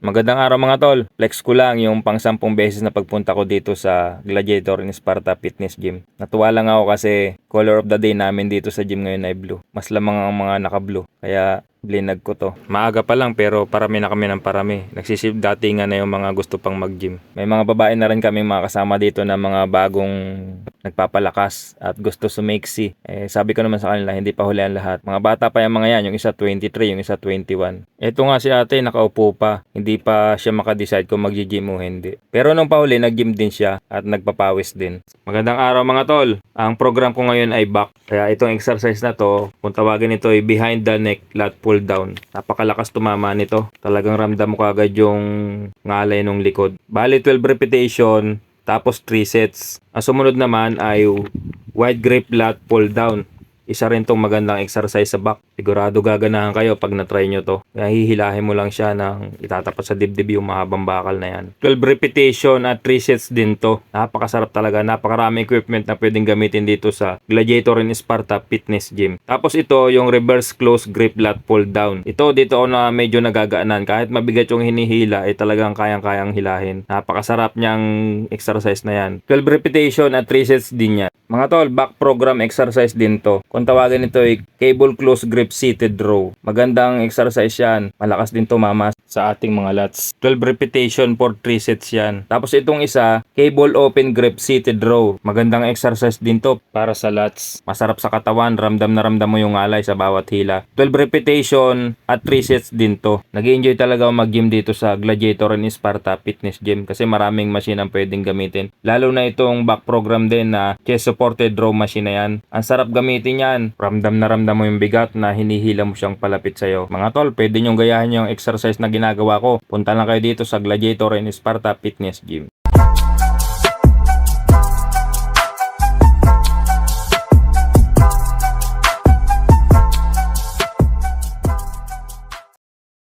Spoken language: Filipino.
Magandang araw mga tol. Flex ko lang yung pang 10 beses na pagpunta ko dito sa Gladiator in Sparta Fitness Gym. Natuwa lang ako kasi color of the day namin dito sa gym ngayon ay blue. Mas lamang ang mga naka-blue. Kaya blinag ko to. Maaga pa lang pero parami na kami ng parami. Nagsisip datingan na yung mga gusto pang mag-gym. May mga babae na rin kaming mga kasama dito na mga bagong nagpapalakas at gusto sumeksi. Sabi ko naman sa kanila, hindi pa huli ang lahat. Mga bata pa yung mga yan, yung isa 23, yung isa 21. Ito nga si ate, nakaupo pa. Hindi pa siya makadecide kung mag-gym o hindi. Pero nung pahuli, nag-gym din siya at nagpapawis din. Magandang araw mga tol. Ang program ko ngayon ay back. Kaya itong exercise na to, kung tawagin ito ay behind the neck lat pull down. Napakalakas tumama nito. Talagang ramdam mo kagad yung ngalay ng likod. Bali 12 repetition, tapos 3 sets. Ang sumunod naman ay wide grip lat pull down. Isa rin tong magandang exercise sa back. Sigurado gaganahan kayo pag na-try nyo to. Kaya hihilahin mo lang siya ng itatapat sa dibdib yung mahabang bakal na yan. 12 repetition at 3 sets din to. Napakasarap talaga. Napakaraming equipment na pwedeng gamitin dito sa Gladiator in Sparta Fitness Gym. Tapos ito yung reverse close grip lat pull down. Ito dito ako na medyo nagagaanan. Kahit mabigat yung hinihila ay talagang kayang-kayang hilahin. Napakasarap niyang exercise na yan. 12 repetition at 3 sets din yan. Mga tol, back program exercise din to. Kung tawagin ito ay cable close grip seated row. Magandang exercise yan. Malakas din tumama sa ating mga lats. 12 repetition for 3 sets yan. Tapos itong isa, cable open grip seated row. Magandang exercise din to para sa lats. Masarap sa katawan. Ramdam na ramdam mo yung alay sa bawat hila. 12 repetition at 3 sets din to. Nag-enjoy talaga ako mag-gym dito sa Gladiator in Sparta Fitness Gym kasi maraming machine ang pwedeng gamitin. Lalo na itong back program din na chest supported row machine na yan. Ang sarap gamitin yan. Ramdam na ramdam mo yung bigat na hinihila mo siyang palapit sa'yo. Mga tol, pwede nyong gayahin yung exercise na ginagawa ko. Punta lang kayo dito sa Gladiator in Sparta Fitness Gym.